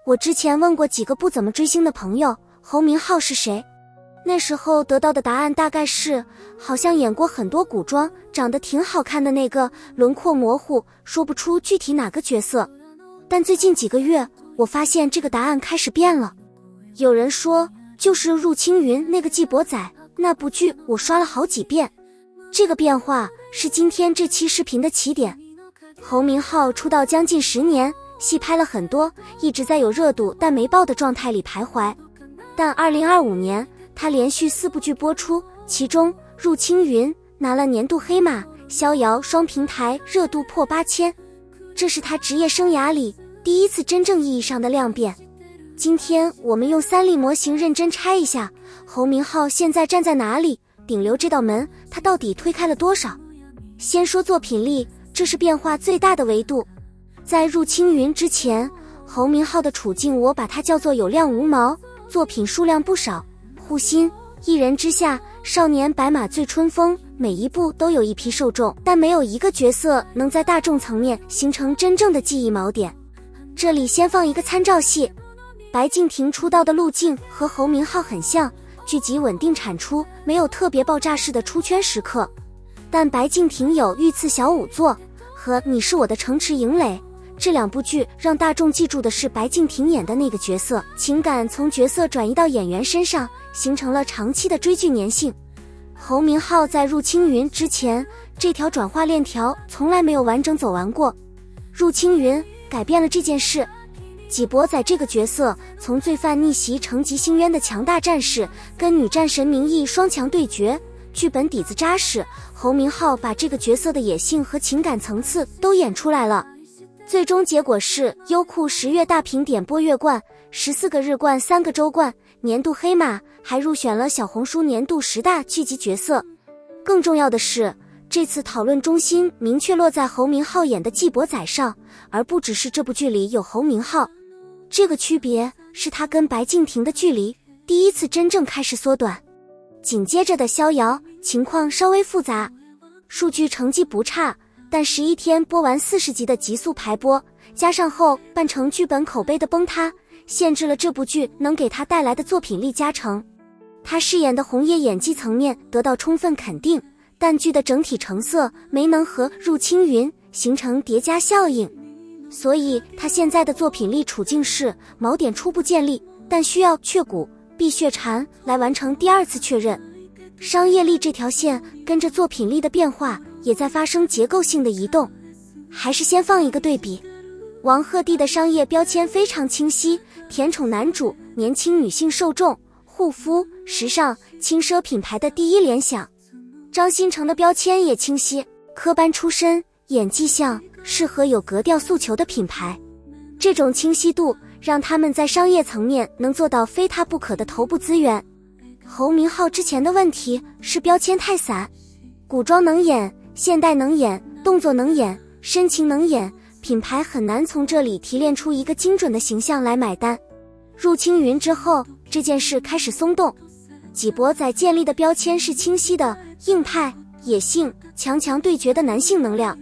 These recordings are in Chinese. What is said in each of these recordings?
我之前問過幾個不怎麼追星的朋友，侯明昊是誰？那時候得到的答案大概是，好像演過很多古裝，長得挺好看的那個，輪廓模糊，說不出具體哪個角色。但最近幾個月，我發現這個答案開始變了。有人說，就是入青雲那個季博仔，那部劇我刷了好幾遍。這個變化是今天這期視頻的起點。侯明昊出道將近10年，戲拍了很多，一直在有熱度但沒爆的狀態裡徘徊。但2025年，他連續4部劇播出，其中《入青雲》拿了年度黑馬，逍遙雙平台熱度破8000，這是他職業生涯裡第一次真正意義上的量變。今天我們用3D模型認真拆一下，侯明昊現在站在哪裡？頂流這道門，他到底推開了多少？先說作品力，這是變化最大的維度。在《入青雲》之前，侯明昊的處境我把它叫做有量無毛，作品數量不少。護心、一人之下、少年白馬醉春風，每一部都有一批受眾，但沒有一個角色能在大眾層面形成真正的記憶锚點。這裡先放一個參照系，白敬亭出道的路徑和侯明昊很像，劇集穩定產出，沒有特別爆炸式的出圈時刻。但白敬亭有《御賜小仵作》和《你是我的城池營壘》，這2部劇讓大眾記住的是白敬亭演的那個角色，情感從角色轉移到演員身上，形成了長期的追劇粘性。侯明昊在入青雲之前，這條轉化鏈條從來沒有完整走完過。入青雲改變了這件事。紀博仔這個角色從罪犯逆襲成吉星淵的強大戰士，跟女戰神明義雙強對決，劇本底子扎實，侯明昊把這個角色的野性和情感層次都演出來了。最終結果是優酷10月大屏點播月冠，14個日冠，3個周冠，年度黑馬，還入選了小紅書年度10大劇集角色。更重要的是，這次討論中心明確落在侯明昊演的季博仔上，而不只是這部劇裡有侯明昊。這個區別是他跟白敬亭的距離第一次真正開始縮短。緊接着的逍遙情況稍微複雜，數據成績不差，但11天播完40集的急速排播，加上後半程劇本口碑的崩塌，限制了這部劇能給他帶來的作品力加成。他飾演的紅葉演技層面得到充分肯定，但劇的整體成色沒能和入青雲形成疊加效應，所以他現在的作品力處境是锚點初步建立，但需要雀骨、碧血禪來完成第2次確認。商業力這條線跟着作品力的變化也在發生結構性的移動。還是先放一個对比，王鶴棣的商業標籤非常清晰，甜寵男主，年輕女性受眾，護膚、時尚、輕奢品牌的第一聯想。張新成的標籤也清晰，科班出身，演技像，適合有格調訴求的品牌。這種清晰度讓他們在商業層面能做到非他不可的頭部資源。侯明昊之前的問題是標籤太散，古裝能演，現代能演，動作能演，深情能演，品牌很難從這裡提煉出一個精準的形象來買單。入青雲之後，這件事開始鬆動。紀博仔建立的標籤是清晰的，硬派、野性、強對決的男性能量，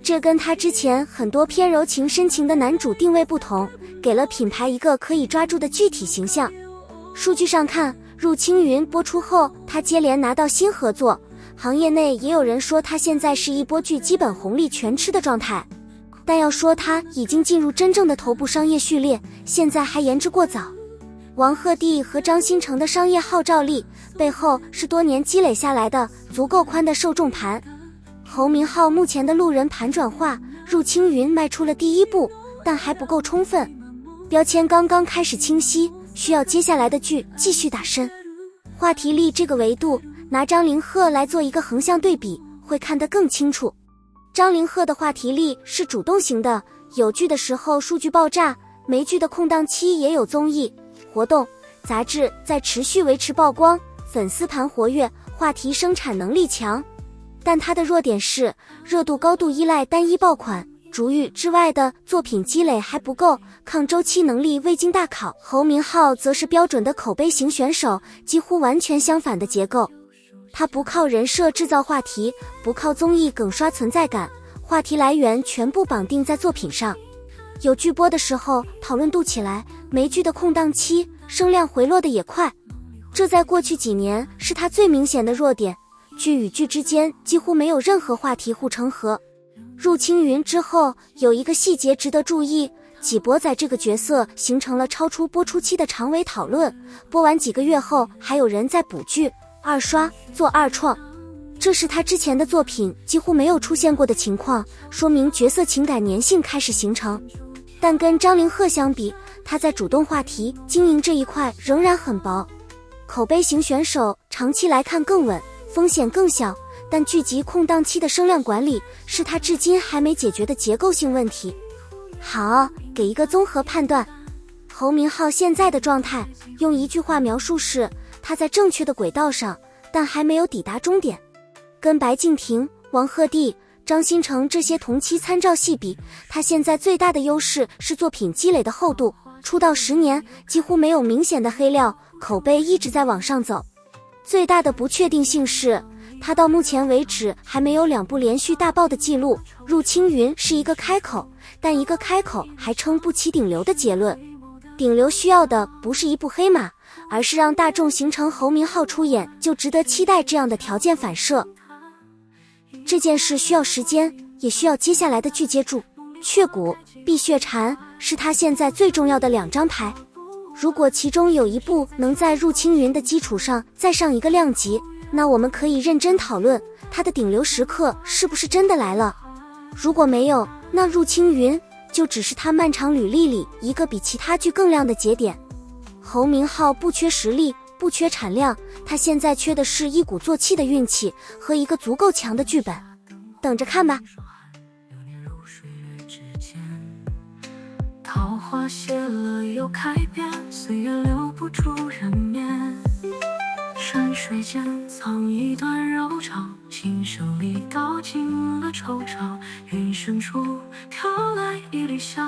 這跟他之前很多偏柔情深情的男主定位不同，給了品牌一個可以抓住的具體形象。數據上看，入青雲播出後，他接連拿到新合作，行業內也有人說他現在是一波剧基本紅利全吃的狀態，但要說他已經進入真正的頭部商業序列，現在還言之過早。王鶴棣和張新成的商業號召力背後是多年積累下來的足夠寬的受众盤。侯明昊目前的路人盤轉化，入青雲邁出了第1步，但還不夠充分，標籤剛剛開始清晰，需要接下來的劇繼續打深。話題力這個維度，拿張凌赫來做一個橫向對比，會看得更清楚。張凌赫的話題力是主動型的，有劇的時候數据爆炸，没劇的空檔期也有綜藝、活動、雜誌在持續維持曝光，粉絲盤活躍，話題生產能力強。但它的弱點是熱度高度依賴單一爆款，竹玉之外的作品積累還不夠，抗周期能力未經大考。侯明昊則是標準的口碑型選手，幾乎完全相反的結構。他不靠人設制造話題，不靠綜藝梗刷存在感，話題來源全部綁定在作品上。有劇播的時候，討論度起來，沒劇的空檔期，聲量回落的也快，這在過去幾年是他最明顯的弱點。劇與劇之間幾乎沒有任何話題護城河。入青雲之後，有一個細節值得注意，紀博在這個角色形成了超出播出期的長尾討論，播完幾個月後還有人在補劇、二刷、做二創，這是他之前的作品幾乎沒有出現過的情況，說明角色情感粘性開始形成。但跟張凌赫相比，他在主動話題經營這一塊仍然很薄。口碑型選手長期來看更穩，風險更小，但劇集空檔期的聲量管理是他至今還沒解決的結構性問題。好，給一個綜合判斷，侯明昊現在的狀態用一句話描述是他在正確的軌道上，但還沒有抵達終點。跟白敬亭、王鶴棣、張新成這些同期參照系比，他現在最大的優勢是作品積累的厚度，出道10年幾乎沒有明顯的黑料，口碑一直在往上走。最大的不確定性是他到目前為止還沒有2部連續大爆的記錄。入青雲是一個開口，但一個開口還撐不起頂流的結論。頂流需要的不是一部黑馬，而是讓大眾形成侯明昊出演就值得期待这樣的條件反射。這件事需要時間，也需要接下來的劇接住。雀骨、碧血禪是他現在最重要的2張牌。如果其中有一部能在入青雲的基礎上再上一個量級，那我們可以認真討論他的頂流時刻是不是真的來了。如果沒有，那入青雲就只是他漫長履歷裡一個比其他劇更亮的節點。侯明昊不缺實力，不缺產量，他現在缺的是一鼓作氣的運氣和一個足夠強的劇本。等着看吧。桃花謝了又開遍，歲月留不住人面。山水間藏一段柔腸，琴聲裡道盡了惆悵。雲深處飄來一縷香。